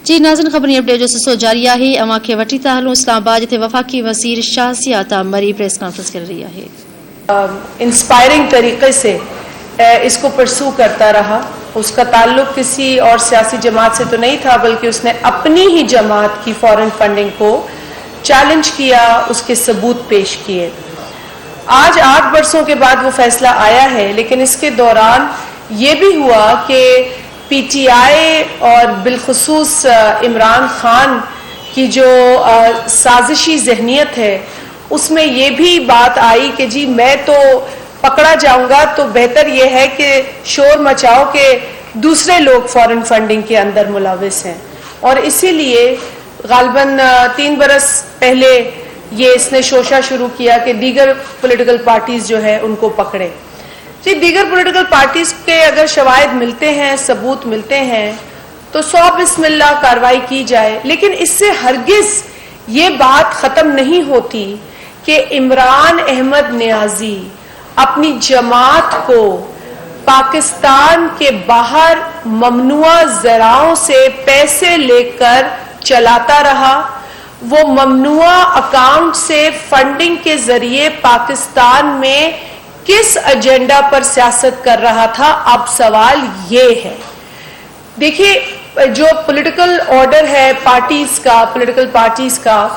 جی ناظرین، خبری اپڈیٹ جو سلسلو جاری ہے اما کے وٹی تا ہلوں اسلام آباد جتے وفاقی وزیر شاہزیات مری پریس کانفرنس کر رہی ہے. انسپائرنگ طریقے سے اس کو پرسو کرتا رہا. اس کا تعلق کسی اور سیاسی جماعت سے تو نہیں تھا، بلکہ اس نے اپنی ہی جماعت کی فورن فنڈنگ کو چیلنج کیا، اس کے ثبوت پیش کیے. آج 8 برسوں کے بعد وہ فیصلہ آیا ہے، لیکن اس کے دوران یہ بھی ہوا کہ پی ٹی آئی اور بالخصوص عمران خان کی جو سازشی ذہنیت ہے، اس میں یہ بھی بات آئی کہ جی میں تو پکڑا جاؤں گا تو بہتر یہ ہے کہ شور مچاؤ کہ دوسرے لوگ فورن فنڈنگ کے اندر ملوث ہیں. اور اسی لیے غالباً 3 برس پہلے یہ اس نے شوشہ شروع کیا کہ دیگر پولیٹیکل پارٹیز جو ہے ان کو پکڑے. جی دیگر پولیٹیکل پارٹیز کے اگر شواہد ملتے ہیں، ثبوت ملتے ہیں تو 100 بسم اللہ کارروائی کی جائے، لیکن اس سے ہرگز یہ بات ختم نہیں ہوتی کہ عمران احمد نیازی اپنی جماعت کو پاکستان کے باہر ممنوعہ ذرائع سے پیسے لے کر چلاتا رہا. وہ ممنوعہ اکاؤنٹ سے فنڈنگ کے ذریعے پاکستان میں کس ایجنڈا پر سیاست کر رہا تھا؟ اب سوال یہ ہے، دیکھیے جو پولیٹیکل آرڈر ہے پارٹیز کا، پولیٹیکل پارٹیز کا،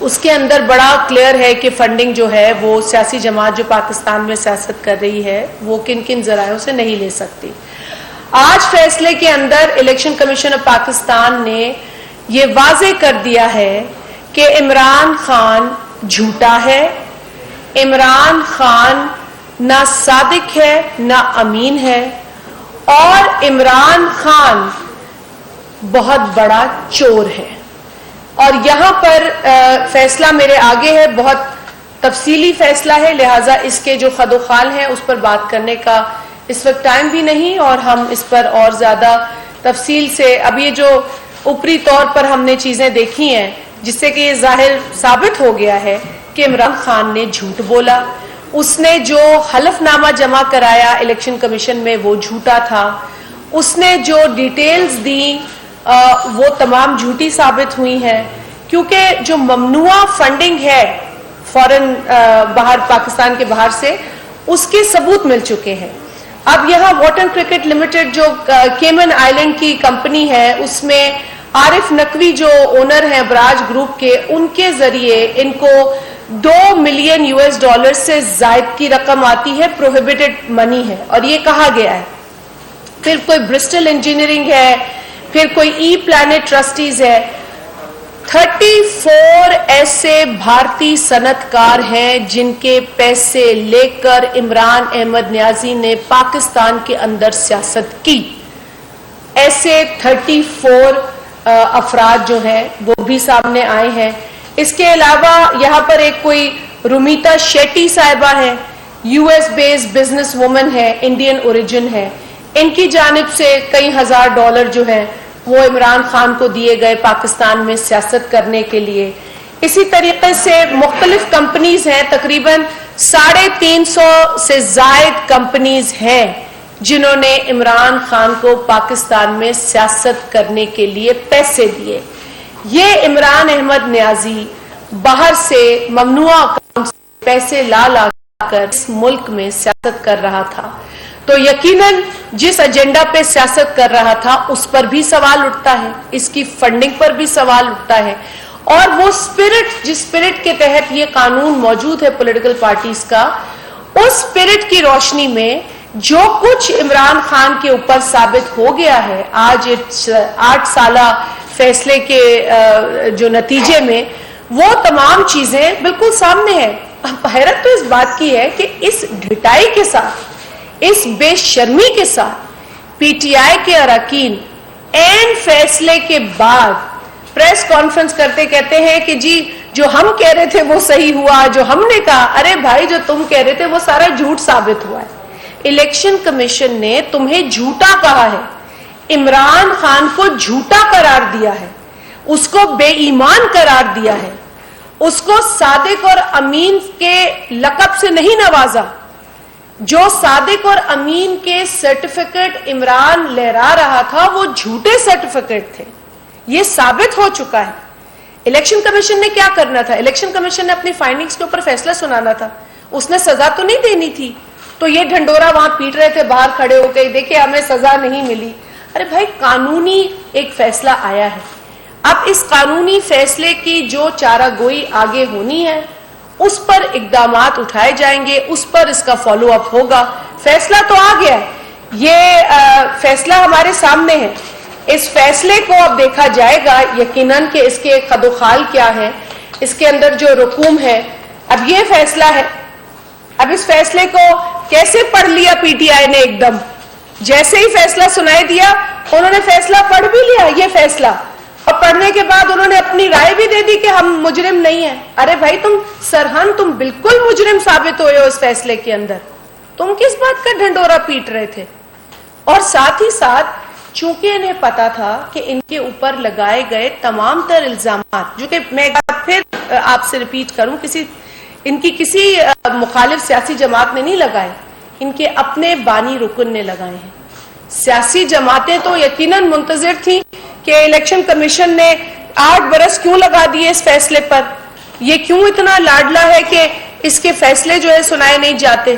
اس کے اندر بڑا کلیئر ہے کہ فنڈنگ جو ہے وہ سیاسی جماعت جو پاکستان میں سیاست کر رہی ہے وہ کن کن ذرائعوں سے نہیں لے سکتی. آج فیصلے کے اندر الیکشن کمیشن آف پاکستان نے یہ واضح کر دیا ہے کہ عمران خان جھوٹا ہے، عمران خان نہ صادق ہے نہ امین ہے، اور عمران خان بہت بڑا چور ہے. اور یہاں پر فیصلہ میرے آگے ہے، بہت تفصیلی فیصلہ ہے، لہٰذا اس کے جو خد و خال ہیں اس پر بات کرنے کا اس وقت ٹائم بھی نہیں، اور ہم اس پر اور زیادہ تفصیل سے اب یہ جو اوپری طور پر ہم نے چیزیں دیکھی ہیں جس سے کہ یہ ظاہر ثابت ہو گیا ہے کہ عمران خان نے جھوٹ بولا. اس نے جو حلف نامہ جمع کرایا الیکشن کمیشن میں وہ جھوٹا تھا. اس نے جو ڈیٹیلز دی وہ تمام جھوٹی ثابت ہوئی ہیں، کیونکہ جو ممنوعہ فنڈنگ ہے فورن باہر پاکستان کے باہر سے اس کے ثبوت مل چکے ہیں. اب یہاں واٹن کرکٹ لمیٹڈ جو کیمن آئلینڈ کی کمپنی ہے اس میں عارف نقوی جو اونر ہیں براج گروپ کے، ان کے ذریعے ان کو $2 ملین سے زائد کی رقم آتی ہے، پروہیبٹڈ منی ہے، اور یہ کہا گیا ہے. پھر کوئی برسٹل انجینئرنگ ہے، پھر کوئی ای پلانٹ ٹرسٹیز ہے. 34 ایسے بھارتی صنعت کار ہیں جن کے پیسے لے کر عمران احمد نیازی نے پاکستان کے اندر سیاست کی. ایسے 34 افراد جو ہیں وہ بھی سامنے آئے ہیں. اس کے علاوہ یہاں پر ایک کوئی رومیتا شیٹی صاحبہ ہیں، US بیسڈ بزنس وومن ہے، انڈین اوریجن ہے. ان کی جانب سے کئی $1000 جو ہیں وہ عمران خان کو دیے گئے پاکستان میں سیاست کرنے کے لیے. اسی طریقے سے مختلف کمپنیز ہیں، تقریباً 350 سے زائد کمپنیز ہیں جنہوں نے عمران خان کو پاکستان میں سیاست کرنے کے لیے پیسے دیے. یہ عمران احمد نیازی باہر سے ممنوعہ اکاؤنٹ سے پیسے لا کر اس ملک میں سیاست کر رہا تھا. تو یقیناً جس ایجنڈا پہ سیاست کر رہا تھا اس پر بھی سوال اٹھتا ہے، اس کی فنڈنگ پر بھی سوال اٹھتا ہے. اور وہ اسپرٹ جس اسپرٹ کے تحت یہ قانون موجود ہے پولیٹیکل پارٹیز کا، اس اسپرٹ کی روشنی میں جو کچھ عمران خان کے اوپر ثابت ہو گیا ہے آج 8 سالہ فیصلے کے جو نتیجے میں، وہ تمام چیزیں بالکل سامنے ہیں. حیرت تو اس بات کی ہے کہ اس ڈھٹائی کے ساتھ، اس بے شرمی کے ساتھ پی ٹی آئی کے اراکین اینڈ فیصلے کے بعد پریس کانفرنس کرتے کہتے ہیں کہ جی جو ہم کہہ رہے تھے وہ صحیح ہوا، جو ہم نے کہا. ارے بھائی جو تم کہہ رہے تھے وہ سارا جھوٹ ثابت ہوا ہے. الیکشن کمیشن نے تمہیں جھوٹا کہا ہے، عمران خان کو جھوٹا قرار دیا ہے، اس کو بے ایمان قرار دیا ہے، اس کو صادق اور امین کے لقب سے نہیں نوازا. جو صادق اور امین کے سرٹیفکیٹ عمران لہرا رہا تھا وہ جھوٹے سرٹیفکیٹ تھے. یہ ثابت ہو چکا ہے. الیکشن کمیشن نے کیا کرنا تھا؟ الیکشن کمیشن نے اپنی فائنڈنگز کے اوپر فیصلہ سنانا تھا. اس نے سزا تو نہیں دینی تھی. تو یہ ڈھنڈورا وہاں پیٹ رہے تھے باہر کھڑے ہو کے, دیکھیں ہمیں سزا نہیں ملی. ارے بھائی, قانونی ایک فیصلہ آیا ہے, اب اس قانونی فیصلے کی جو چارہ گوئی آگے ہونی ہے اس پر اقدامات اٹھائے جائیں گے, اس پر اس کا فالو اپ ہوگا. فیصلہ تو آ گیا ہے, یہ فیصلہ ہمارے سامنے ہے. اس فیصلے کو اب دیکھا جائے گا یقیناً کہ اس کے خد و خال کیا ہے, اس کے اندر جو رقوم ہے. اب یہ فیصلہ ہے, اب اس فیصلے کو کیسے پڑھ لیا پی ٹی آئی نے ایک دم, جیسے ہی فیصلہ سنائی دیا انہوں نے فیصلہ پڑھ بھی لیا. یہ فیصلہ, اور پڑھنے کے بعد انہوں نے اپنی رائے بھی دے دی کہ ہم مجرم نہیں ہیں. ارے بھائی تم سرہن, تم بالکل مجرم ثابت ہوئے ہو اس فیصلے کے اندر. تم کس بات کا ڈھنڈورا پیٹ رہے تھے؟ اور ساتھ ہی ساتھ چونکہ انہیں پتا تھا کہ ان کے اوپر لگائے گئے تمام تر الزامات, جو کہ میں ایک بار پھر آپ سے ریپیٹ کروں, ان کی کسی مخالف سیاسی جماعت نے نہیں لگائے, ان کے اپنے بانی رکن نے لگائے ہیں. سیاسی جماعتیں تو یقیناً منتظر تھیں کہ الیکشن کمیشن نے 8 برس کیوں لگا دیے اس فیصلے پر, یہ کیوں اتنا لاڈلا ہے کہ اس کے فیصلے جو ہے سنائے نہیں جاتے,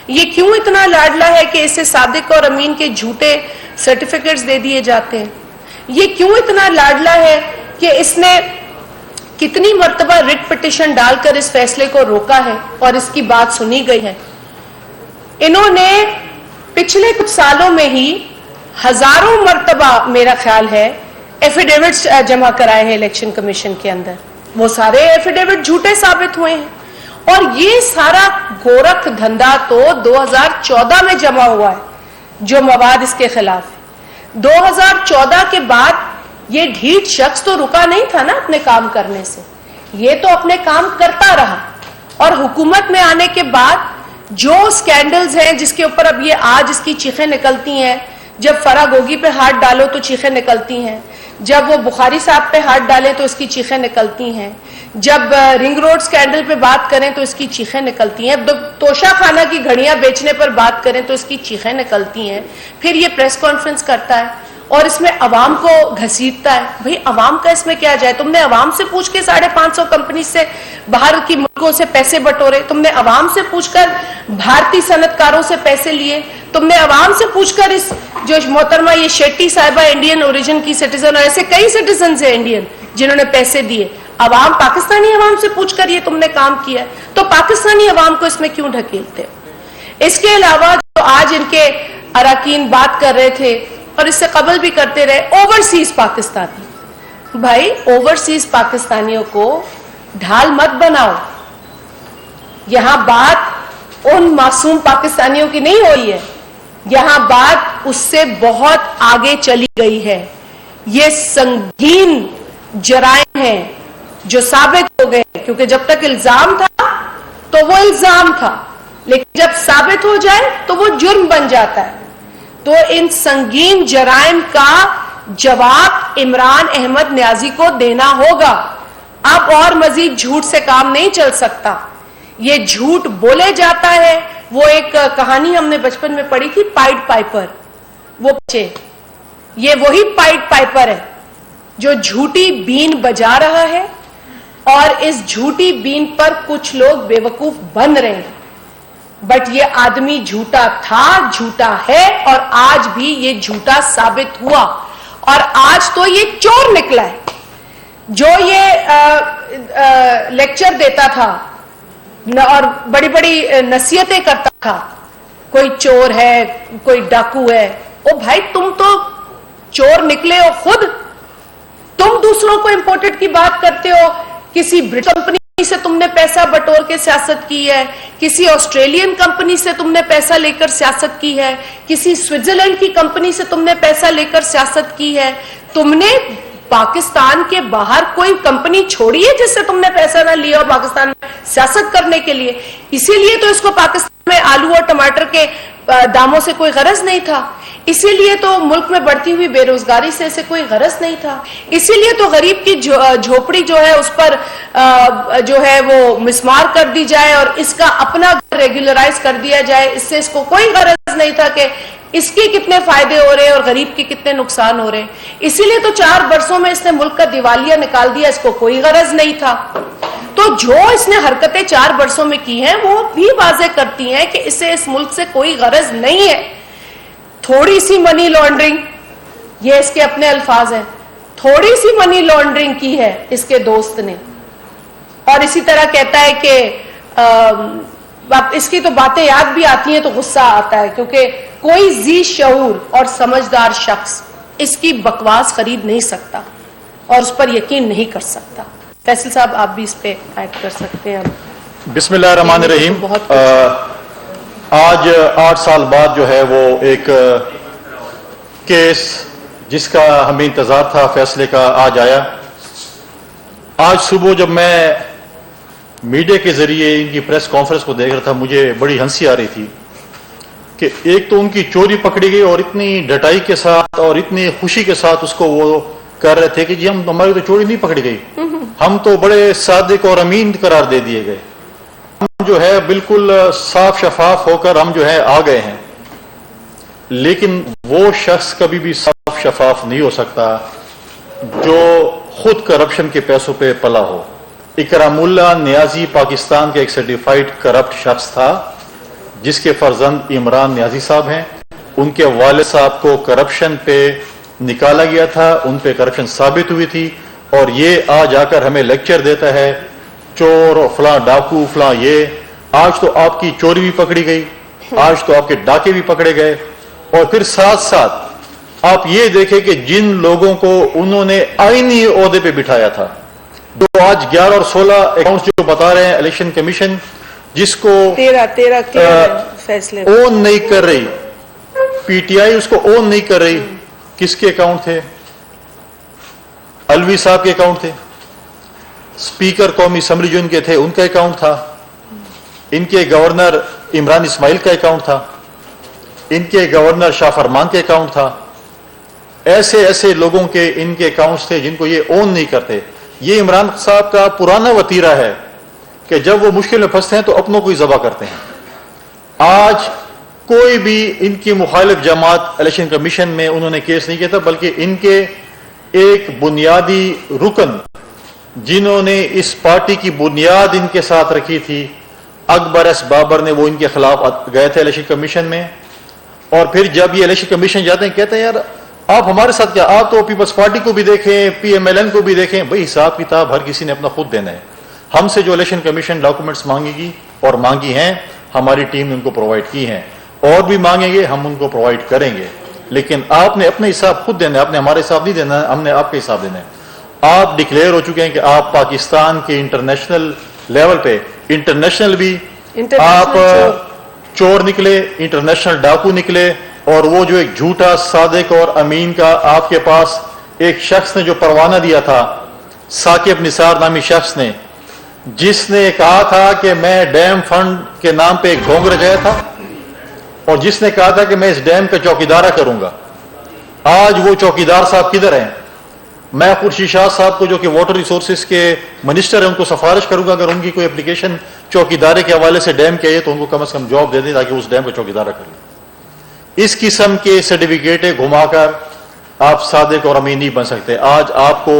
یہ کیوں اتنا لاڈلا ہے کہ اسے صادق اور امین کے جھوٹے سرٹیفکیٹس دے دیے جاتے ہیں, یہ کیوں اتنا لاڈلا ہے کہ اس نے کتنی مرتبہ ریٹ پٹیشن ڈال کر اس فیصلے کو روکا ہے اور اس کی بات سنی گئی ہے. انہوں نے پچھلے کچھ سالوں میں ہی ہزاروں مرتبہ میرا خیال ہے ایفیڈیوٹس جمع کرائے ہیں الیکشن کمیشن کے اندر. وہ سارے ایفیڈیوٹ جھوٹے ثابت ہوئے ہیں, اور یہ سارا گورکھ دھندا تو 2014 میں جمع ہوا ہے جو مواد اس کے خلاف ہے. 2014 کے بعد یہ ڈھیٹ شخص تو رکا نہیں تھا نا اپنے کام کرنے سے, یہ تو اپنے کام کرتا رہا. اور حکومت میں آنے کے بعد جو سکینڈلز ہیں جس کے اوپر اب یہ آج اس کی چیخیں نکلتی ہیں, جب فرا گوگی پہ ہاتھ ڈالو تو چیخیں نکلتی ہیں, جب وہ بخاری صاحب پہ ہاتھ ڈالے تو اس کی چیخیں نکلتی ہیں, جب رنگ روڈ سکینڈل پہ بات کریں تو اس کی چیخیں نکلتی ہیں, توشہ خانہ کی گھڑیاں بیچنے پر بات کریں تو اس کی چیخیں نکلتی ہیں. پھر یہ پریس کانفرنس کرتا ہے اور اس میں عوام کو گھسیٹتا ہے. بھئی عوام کا اس میں کیا جائے؟ تم نے عوام سے پوچھ کے 550 کمپنی سے باہر کی ملکوں سے پیسے بٹورے, تم نے عوام سے پوچھ کر بھارتی صنعت کاروں سے پیسے لیے, تم نے عوام سے پوچھ کر اس جو محترمہ یہ شیٹی صاحبہ انڈین اوریجن کی سٹیزن, اور ایسے کئی سٹیزنز ہیں انڈین جنہوں نے پیسے دیے, عوام پاکستانی عوام سے پوچھ کر یہ تم نے کام کیا ہے, تو پاکستانی عوام کو اس میں کیوں ڈھکیلتے؟ اس کے علاوہ جو آج ان کے اراکین بات کر رہے تھے اور اس سے قبل بھی کرتے رہے, اوورسیز پاکستانی. بھائی اوورسیز پاکستانیوں کو ڈھال مت بناؤ. یہاں بات ان معصوم پاکستانیوں کی نہیں ہوئی ہے, یہاں بات اس سے بہت آگے چلی گئی ہے. یہ سنگین جرائم ہیں جو ثابت ہو گئے, کیونکہ جب تک الزام تھا تو وہ الزام تھا, لیکن جب ثابت ہو جائے تو وہ جرم بن جاتا ہے. تو ان سنگین جرائم کا جواب عمران احمد نیازی کو دینا ہوگا. اب اور مزید جھوٹ سے کام نہیں چل سکتا. یہ جھوٹ بولے جاتا ہے. وہ ایک کہانی ہم نے بچپن میں پڑھی تھی, پائڈ پائپر. وہ بچے, یہ وہی پائڈ پائپر ہے جو جھوٹی بین بجا رہا ہے, اور اس جھوٹی بین پر کچھ لوگ بے وقوف بن رہے ہیں. بٹ یہ آدمی جھوٹا تھا, جھوٹا ہے, اور آج بھی یہ جھوٹا ثابت ہوا. اور آج تو یہ چور نکلا ہے. جو یہ لیکچر دیتا تھا اور بڑی بڑی نصیحتیں کرتا تھا, کوئی چور ہے, کوئی ڈاکو ہے. او بھائی تم تو چور نکلے ہو خود. تم دوسروں کو امپورٹڈ کی بات کرتے ہو. کسی برٹش کمپنی سے تم نے پیسہ بٹور کے سیاست کی ہے, کسی آسٹریلین کمپنی سے تم نے پیسہ لے کر سیاست کی ہے, کسی سوئٹزرلینڈ کی کمپنی سے تم نے پیسہ لے کر سیاست کی ہے. تم نے پاکستان کے باہر کوئی کمپنی چھوڑی ہے جس سے تم نے پیسہ نہ لیا اور پاکستان میں سیاست کرنے کے لیے؟ اسی لیے تو اس کو پاکستان میں آلو اور ٹماٹر کے داموں سے کوئی غرض نہیں تھا. اسی لیے تو ملک میں بڑھتی ہوئی بے روزگاری سے اسے کوئی غرض نہیں تھا. اسی لیے تو غریب کی جھوپڑی جو ہے اس پر جو ہے وہ مسمار کر دی جائے اور اس کا اپنا گھر ریگولرائز کر دیا جائے. اس سے اس کو کوئی غرض نہیں تھا کہ اس کے کتنے فائدے ہو رہے ہیں اور غریب کے کتنے نقصان ہو رہے ہیں. اسی لیے تو 4 برسوں میں اس نے ملک کا دیوالیہ نکال دیا, اس کو کوئی غرض نہیں تھا. تو جو اس نے حرکتیں 4 برسوں میں کی ہیں وہ بھی واضح کرتی ہیں کہ اسے اس ملک سے کوئی غرض نہیں ہے. تھوڑی سی منی لانڈرنگ, یہ اس کے اپنے الفاظ ہیں, تھوڑی سی منی لانڈرنگ کی ہے اس کے دوست نے. اور اسی طرح کہتا ہے کہ اس کی تو باتیں یاد بھی آتی ہیں تو غصہ آتا ہے, کیونکہ کوئی ذی شعور اور سمجھدار شخص اس کی بکواس خرید نہیں سکتا اور اس پر یقین نہیں کر سکتا. فیصل صاحب آپ بھی اس پہ ایڈ کر سکتے ہیں. بسم اللہ الرحمن الرحیم. آج 8 سال بعد جو ہے وہ ایک کیس جس کا ہمیں انتظار تھا فیصلے کا آج آیا. آج صبح جب میں میڈیا کے ذریعے ان کی پریس کانفرنس کو دیکھ رہا تھا, مجھے بڑی ہنسی آ رہی تھی کہ ایک تو ان کی چوری پکڑی گئی اور اتنی ڈٹائی کے ساتھ اور اتنی خوشی کے ساتھ اس کو وہ کر رہے تھے کہ جی ہماری تو چوری نہیں پکڑی گئی, ہم تو بڑے صادق اور امین قرار دے دیے گئے, ہم جو ہے بالکل صاف شفاف ہو کر ہم جو ہے آ گئے ہیں. لیکن وہ شخص کبھی بھی صاف شفاف نہیں ہو سکتا جو خود کرپشن کے پیسوں پہ پلا ہو. اکرام اللہ نیازی پاکستان کے ایک سرٹیفائیڈ کرپٹ شخص تھا جس کے فرزند عمران نیازی صاحب ہیں. ان کے والد صاحب کو کرپشن پہ نکالا گیا تھا, ان پہ کرپشن ثابت ہوئی تھی, اور یہ آج آ کر ہمیں لیکچر دیتا ہے چور فلاں ڈاکو فلاں. یہ آج تو آپ کی چوری بھی پکڑی گئی, آج تو آپ کے ڈاکے بھی پکڑے گئے, اور پھر ساتھ ساتھ آپ یہ دیکھیں کہ جن لوگوں کو انہوں نے آئینی عہدے پہ بٹھایا تھا, جو آج 11 اور 16 اکاؤنٹس جو بتا رہے ہیں الیکشن کمیشن جس کو 13 فیصلے اون نہیں کر رہی, پی ٹی آئی اس کو اون نہیں کر رہی. کس کے اکاؤنٹ تھے؟ الوی صاحب کے اکاؤنٹ تھے. اسپیکر قومی اسمبلی جو ان کے تھے ان کا اکاؤنٹ تھا, ان کے گورنر عمران اسماعیل کا اکاؤنٹ تھا, ان کے گورنر شاہ فرمان کے اکاؤنٹ تھا. ایسے ایسے لوگوں کے ان کے اکاؤنٹس تھے جن کو یہ اون نہیں کرتے. یہ عمران صاحب کا پرانا وتیرہ ہے کہ جب وہ مشکل میں پھنستے ہیں تو اپنوں کو ہی ذبح کرتے ہیں. آج کوئی بھی ان کی مخالف جماعت الیکشن کمیشن میں انہوں نے کیس نہیں کیا تھا, بلکہ ان کے ایک بنیادی رکن جنہوں نے اس پارٹی کی بنیاد ان کے ساتھ رکھی تھی, اکبر ایس بابر نے, وہ ان کے خلاف گئے تھے الیکشن کمیشن میں. اور پھر جب یہ الیکشن کمیشن جاتے ہیں کہتے ہیں یار آپ ہمارے ساتھ کیا, آپ تو پیپلز پارٹی کو بھی دیکھیں, پی ایم ایل این کو بھی دیکھیں. بھائی حساب کتاب ہر کسی نے اپنا خود دینا ہے. ہم سے جو الیکشن کمیشن ڈاکومنٹس مانگے گی اور مانگی ہیں, ہماری ٹیم نے ان کو پرووائڈ کی ہیں, اور بھی مانگیں گے ہم ان کو پرووائڈ کریں گے. لیکن آپ نے اپنا حساب خود دینا ہے, آپ نے ہمارے حساب نہیں دینا ہے, ہم نے آپ کا حساب دینا ہے. آپ ڈکلیئر ہو چکے ہیں کہ آپ پاکستان کے انٹرنیشنل لیول پہ, انٹرنیشنل بھی آپ چور نکلے, انٹرنیشنل ڈاکو نکلے, اور وہ جو ایک جھوٹا صادق اور امین کا آپ کے پاس ایک شخص نے جو پروانہ دیا تھا, ثاقب نثار نامی شخص نے, جس نے کہا تھا کہ میں ڈیم فنڈ کے نام پہ ایک ڈھونگ رچایا تھا, اور جس نے کہا تھا کہ میں اس ڈیم کا چوکیدارہ کروں گا. آج وہ چوکیدار صاحب کدھر ہیں؟ میں خورشید شاہ صاحب کو جو کہ واٹر ریسورسز کے منسٹر ہیں ان کو سفارش کروں گا, اگر ان کی کوئی اپلیکیشن چوکیدارے کے حوالے سے ڈیم کے ہے تو ان کو کم از کم جاب دے دیں تاکہ اس ڈیم کا چوکیدارہ کریں. اس قسم کے سرٹیفکیٹیں گھما کر آپ صادق اور امین نہیں بن سکتے. آج آپ کو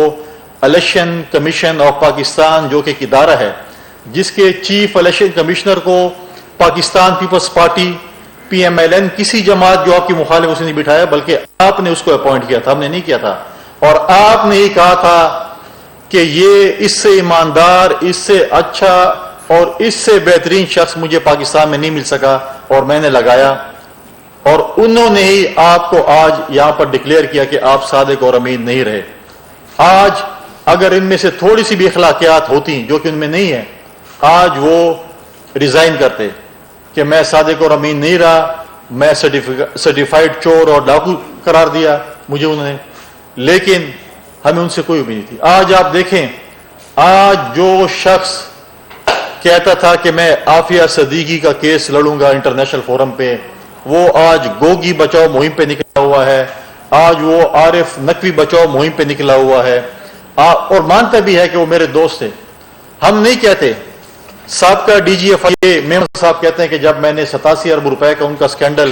الیکشن کمیشن آف پاکستان جو کہ ایک ادارہ ہے جس کے چیف الیکشن کمشنر کو Pakistan Peoples Party P M L N کسی جماعت جو آپ کی مخالف اسے نہیں بٹھایا, بلکہ آپ نے اس کو اپوائنٹ کیا تھا, ہم نے نہیں کیا تھا. اور آپ نے ہی کہا تھا کہ یہ اس سے ایماندار, اس سے اچھا اور اس سے بہترین شخص مجھے پاکستان میں نہیں مل سکا, اور میں نے لگایا. اور انہوں نے ہی آپ کو آج یہاں پر ڈکلیئر کیا کہ آپ صادق اور امین نہیں رہے. آج اگر ان میں سے تھوڑی سی بھی اخلاقیات ہوتی جو کہ ان میں نہیں ہے, آج وہ ریزائن کرتے کہ میں صادق اور امین نہیں رہا, میں سرٹیفائیڈ چور اور ڈاکو قرار دیا مجھے انہوں نے. لیکن ہمیں ان سے کوئی امید نہیں تھی. آج آپ دیکھیں, آج جو شخص کہتا تھا کہ میں عافیہ صدیقی کا کیس لڑوں گا انٹرنیشنل فورم پہ, وہ آج گوگی بچاؤ مہم پہ نکلا ہوا ہے. آج وہ عارف نقوی بچاؤ مہم پہ نکلا ہوا ہے, اور مانتا بھی ہے کہ وہ میرے دوست تھے. ہم نہیں کہتے. سابقہ ڈی جی ایف آئی ممبر صاحب کہتے ہیں کہ جب میں نے 87 ارب روپے کا ان کا scandal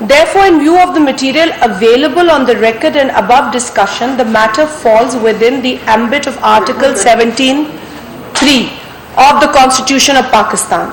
Therefore, in view of the material available on the record and above discussion, the matter falls within the ambit of Article 17(3) of the Constitution of Pakistan.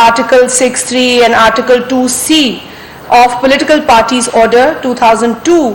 Article 6(3) and Article 2(c) of Political Parties Order 2002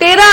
13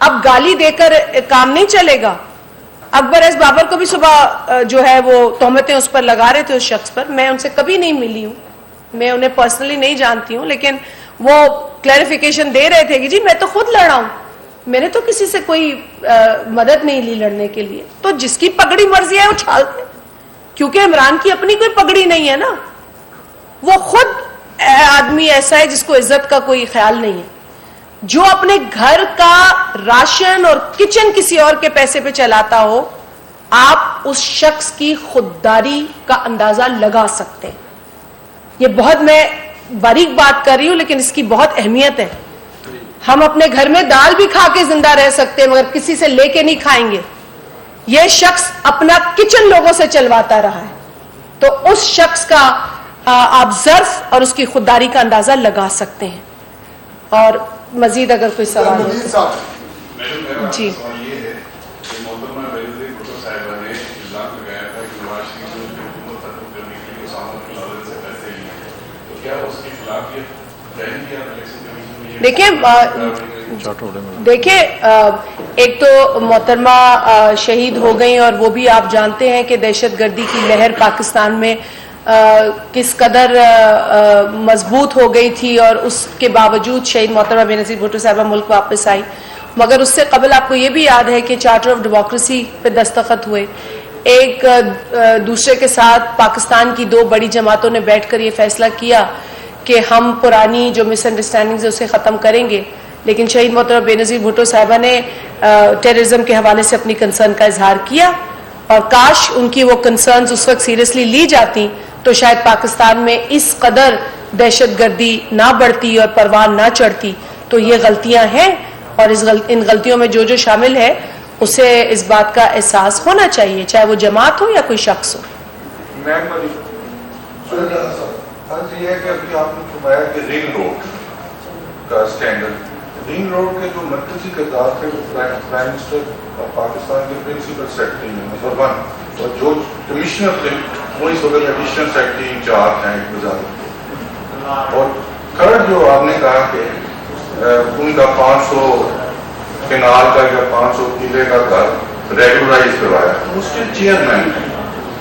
اب گالی دے کر کام نہیں چلے گا. اکبر S Babar کو بھی صبح جو ہے وہ تہمتیں اس پر لگا رہے تھے اس شخص پر. میں ان سے کبھی نہیں ملی ہوں, میں انہیں پرسنلی نہیں جانتی ہوں, لیکن وہ کلیریفیکیشن دے رہے تھے کہ جی میں تو خود لڑا ہوں, میں نے تو کسی سے کوئی مدد نہیں لی لڑنے کے لیے. تو جس کی پگڑی مرضی ہے وہ چھال دے, کیونکہ عمران کی اپنی کوئی پگڑی نہیں ہے نا, وہ خود آدمی ایسا ہے جس کو عزت کا کوئی خیال نہیں ہے. جو اپنے گھر کا راشن اور کچن کسی اور کے پیسے پہ چلاتا ہو, آپ اس شخص کی خودداری کا اندازہ لگا سکتے ہیں. یہ بہت میں باریک بات کر رہی ہوں لیکن اس کی بہت اہمیت ہے. ہم اپنے گھر میں دال بھی کھا کے زندہ رہ سکتے ہیں مگر کسی سے لے کے نہیں کھائیں گے. یہ شخص اپنا کچن لوگوں سے چلواتا رہا ہے, تو اس شخص کا آپ ظرف اور اس کی خودداری کا اندازہ لگا سکتے ہیں. اور مزید اگر کوئی سوال ہو جی. دیکھیں ایک تو محترمہ شہید ہو گئی اور وہ بھی آپ جانتے ہیں کہ دہشت گردی کی لہر پاکستان میں کس قدر مضبوط ہو گئی تھی, اور اس کے باوجود شہید محترمہ بے نظیر بھٹو صاحبہ ملک واپس آئی. مگر اس سے قبل آپ کو یہ بھی یاد ہے کہ چارٹر آف ڈیموکریسی پہ دستخط ہوئے. ایک دوسرے کے ساتھ پاکستان کی دو بڑی جماعتوں نے بیٹھ کر یہ فیصلہ کیا کہ ہم پرانی جو مس انڈرسٹینڈنگز اسے ختم کریں گے. لیکن شہید محترمہ بے نظیر بھٹو صاحبہ نے ٹیررزم کے حوالے سے اپنی کنسرن کا اظہار کیا, اور کاش ان کی وہ کنسرنز اس وقت سیریسلی لی جاتی تو شاید پاکستان میں اس قدر دہشت گردی نہ بڑھتی اور پروان نہ چڑھتی. تو یہ غلطیاں ہیں, اور ان غلطیوں میں جو شامل ہے اسے اس بات کا احساس ہونا چاہیے, چاہے وہ جماعت ہو یا کوئی شخص ہو. یہ ہے کہ ابھی آپ نے فرمایا کہ رنگ روڈ کا اسکینڈل, رنگ روڈ کے جو مرکزی کردار تھے وہ پرائم منسٹر پاکستان کے پرنسپل سیکرٹری ہیں نمبر 1, اور جو کمشنر تھے وہ اس وقت ایڈیشنل سیکرٹری انچارج ہیں ایک وزارت. اور تھرڈ جو آپ نے کہا کہ ان کا 500 کنال کا یا 500 کلے کا گھر ریگولرائز کروایا, اس کے چیئرمین ہیں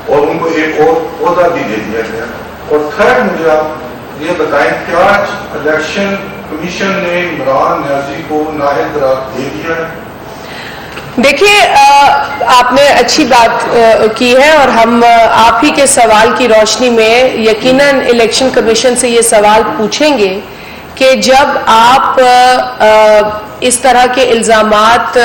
اور ان کو ایک اور عہدہ بھی دے دیا گیا. اور تھرڈ مجھے آپ یہ بتائیں کیا الیکشن کمیشن نے عمران نیازی کو نائب قرار دے دیا ہے؟ دیکھیے آپ نے اچھی بات کی ہے, اور ہم آپ ہی کے سوال کی روشنی میں یقیناً الیکشن کمیشن سے یہ سوال پوچھیں گے کہ جب آپ اس طرح کے الزامات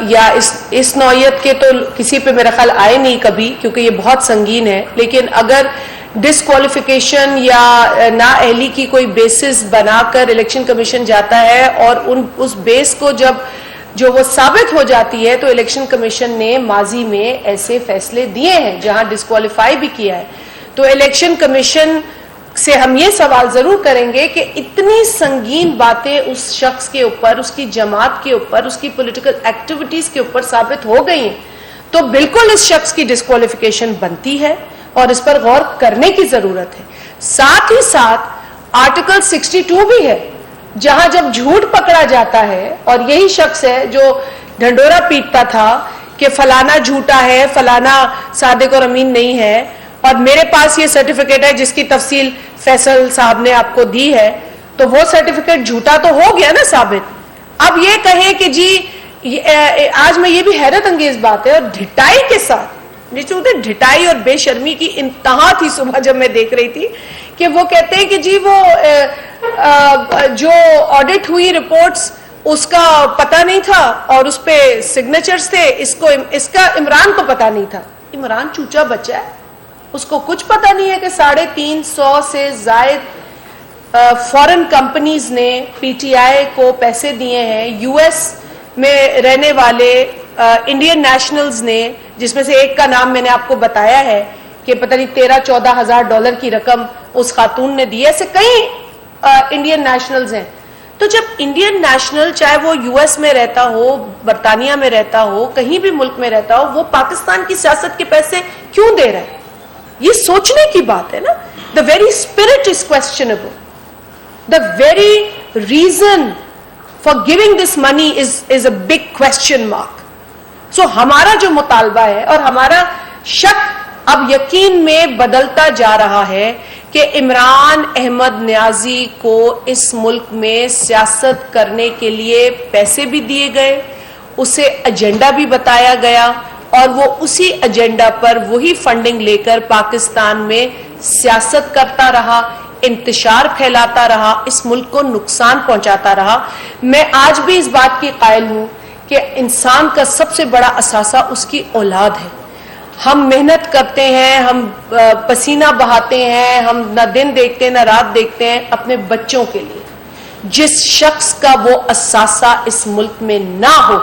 یا اس نوعیت کے تو کسی پہ میرا خیال آئے نہیں کبھی کیونکہ یہ بہت سنگین ہے, لیکن اگر ڈسکوالیفیکیشن یا نااہلی کی کوئی بیسس بنا کر الیکشن کمیشن جاتا ہے اور اس بیس کو جو وہ ثابت ہو جاتی ہے, تو الیکشن کمیشن نے ماضی میں ایسے فیصلے دیے ہیں جہاں ڈسکوالیفائی بھی کیا ہے. تو الیکشن کمیشن سے ہم یہ سوال ضرور کریں گے کہ اتنی سنگین باتیں اس شخص کے اوپر, اس کی جماعت کے اوپر, اس کی پولیٹیکل ایکٹیویٹیز کے اوپر ثابت ہو گئی ہیں, تو بالکل اس شخص کی ڈسکوالیفیکیشن بنتی ہے اور اس پر غور کرنے کی ضرورت ہے. ساتھ ہی ساتھ آرٹیکل 62 بھی ہے جہاں جب جھوٹ پکڑا جاتا ہے, اور یہی شخص ہے جو ڈھنڈورا پیٹتا تھا کہ فلانا جھوٹا ہے, فلانا صادق اور امین نہیں ہے, اور میرے پاس یہ سرٹیفکیٹ ہے جس کی تفصیل فیصل صاحب نے آپ کو دی ہے, تو وہ سرٹیفکیٹ جھوٹا تو ہو گیا نا ثابت. اب یہ کہیں کہ جی آج میں یہ بھی حیرت انگیز بات ہے, اور ڈھٹائی کے ساتھ ڈھٹائی اور بے شرمی کی انتہا تھی صبح جب میں دیکھ رہی تھی کہ وہ کہتے ہیں کہ جی وہ جو آڈٹ ہوئی رپورٹس اس کا پتہ نہیں تھا اور اس پہ سگنیچرز تھے, اس کا عمران کو پتہ نہیں تھا. عمران چوچا بچہ ہے, اس کو کچھ پتہ نہیں ہے کہ 350 سے زائد فورن کمپنیز نے پی ٹی آئی کو پیسے دیے ہیں, یو ایس میں رہنے والے انڈین نیشنلز نے, جس میں سے ایک کا نام میں نے آپ کو بتایا ہے کہ پتہ نہیں 13-14 ہزار ڈالر کی رقم اس خاتون نے دی ہے. ایسے کئی انڈین نیشنلز ہیں. تو جب انڈین نیشنل چاہے وہ یو ایس میں رہتا ہو, برطانیہ میں رہتا ہو, کہیں بھی ملک میں رہتا ہو, وہ پاکستان کی سیاست کے پیسے کیوں دے رہا ہے, یہ سوچنے کی بات ہے نا. The very spirit is questionable. The very reason for giving this money is a big question mark. So ہمارا جو مطالبہ ہے اور ہمارا شک اب یقین میں بدلتا جا رہا ہے کہ عمران احمد نیازی کو اس ملک میں سیاست کرنے کے لیے پیسے بھی دیے گئے, اسے ایجنڈا بھی بتایا گیا, اور وہ اسی ایجنڈا پر وہی فنڈنگ لے کر پاکستان میں سیاست کرتا رہا, انتشار پھیلاتا رہا, اس ملک کو نقصان پہنچاتا رہا. میں آج بھی اس بات کی قائل ہوں کہ انسان کا سب سے بڑا اثاثہ اس کی اولاد ہے. ہم محنت کرتے ہیں, ہم پسینہ بہاتے ہیں, ہم نہ دن دیکھتے ہیں نہ رات دیکھتے ہیں اپنے بچوں کے لیے. جس شخص کا وہ اثاثہ اس ملک میں نہ ہو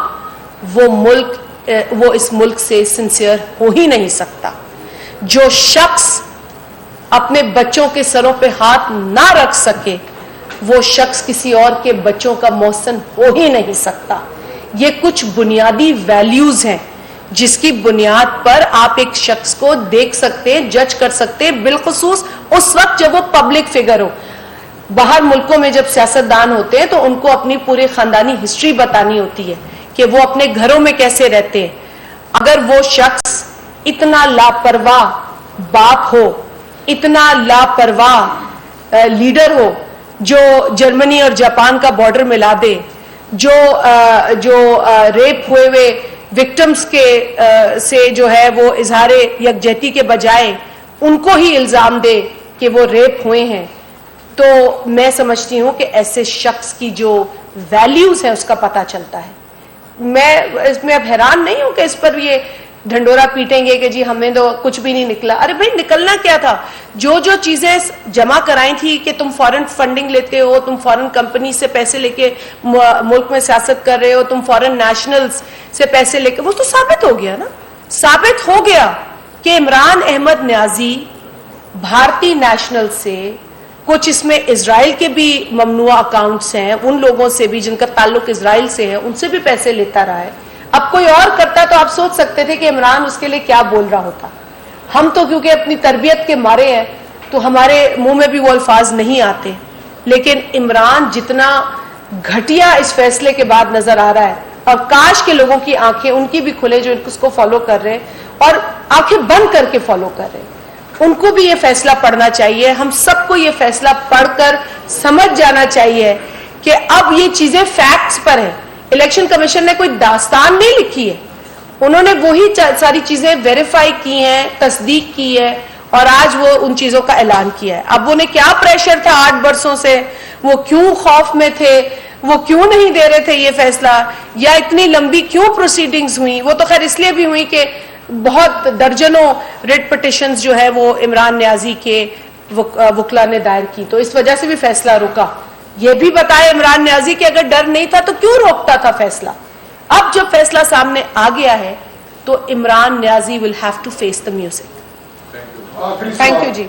وہ اس ملک سے سنسیئر ہو ہی نہیں سکتا. جو شخص اپنے بچوں کے سروں پہ ہاتھ نہ رکھ سکے وہ شخص کسی اور کے بچوں کا محسن ہو ہی نہیں سکتا. یہ کچھ بنیادی ویلیوز ہیں جس کی بنیاد پر آپ ایک شخص کو دیکھ سکتے ہیں, جج کر سکتے ہیں, بالخصوص اس وقت جب وہ پبلک فگر ہو. باہر ملکوں میں جب سیاستدان ہوتے ہیں تو ان کو اپنی پوری خاندانی ہسٹری بتانی ہوتی ہے کہ وہ اپنے گھروں میں کیسے رہتے ہیں. اگر وہ شخص اتنا لاپرواہ باپ ہو, اتنا لاپرواہ لیڈر ہو جو جرمنی اور جاپان کا بارڈر ملا دے, جو ریپ ہوئے ہوئے وکٹمز کے سے جو ہے وہ اظہار یکجہتی کے بجائے ان کو ہی الزام دے کہ وہ ریپ ہوئے ہیں, تو میں سمجھتی ہوں کہ ایسے شخص کی جو ویلیوز ہیں اس کا پتہ چلتا ہے. میں اس میں اب حیران نہیں ہوں کہ اس پر یہ ڈھنڈورا پیٹیں گے کہ جی ہمیں تو کچھ بھی نہیں نکلا. ارے بھائی نکلنا کیا تھا؟ جو چیزیں جمع کرائی تھی کہ تم فورن فنڈنگ لیتے ہو, تم فورن کمپنی سے پیسے لے کے ملک میں سیاست کر رہے ہو, تم فورن نیشنلز سے پیسے لے کے, وہ تو ثابت ہو گیا نا. ثابت ہو گیا کہ عمران احمد نیازی بھارتی نیشنل سے, کچھ اس میں اسرائیل کے بھی ممنوع اکاؤنٹس ہیں, ان لوگوں سے بھی جن کا تعلق اسرائیل سے ہے ان سے بھی پیسے لیتا رہا ہے. اب کوئی اور کرتا تو آپ سوچ سکتے تھے کہ عمران اس کے لیے کیا بول رہا ہوتا. ہم تو کیونکہ اپنی تربیت کے مارے ہیں تو ہمارے منہ میں بھی وہ الفاظ نہیں آتے, لیکن عمران جتنا گھٹیا اس فیصلے کے بعد نظر آ رہا ہے, اور کاش کے لوگوں کی آنکھیں ان کی بھی کھلے جو اس کو فالو کر رہے ہیں اور آنکھیں بند کر کے فالو کر رہے ہیں, ان کو بھی یہ فیصلہ پڑھنا چاہیے. ہم سب کو یہ فیصلہ پڑھ کر سمجھ جانا چاہیے کہ اب یہ چیزیں فیکٹس پر ہیں. الیکشن کمیشن نے کوئی داستان نہیں لکھی ہے, انہوں نے وہی ساری چیزیں ویریفائی کی ہیں, تصدیق کی ہے, اور آج وہ ان چیزوں کا اعلان کیا ہے. اب انہیں کیا پریشر تھا 8 برسوں سے, وہ کیوں خوف میں تھے, وہ کیوں نہیں دے رہے تھے یہ فیصلہ, یا اتنی لمبی کیوں پروسیڈنگز ہوئی؟ وہ تو خیر اس لیے بھی ہوئی کہ بہت درجنوں ریٹ پٹیشنز جو ہے وہ عمران نیازی کے وکلا نے دائر کی, تو اس وجہ سے بھی فیصلہ رکا. یہ بھی بتائے عمران نیازی کہ اگر ڈر نہیں تھا تو کیوں روکتا تھا فیصلہ. اب جب فیصلہ سامنے آ گیا ہے تو عمران نیازی will have to face the music. Thank you G.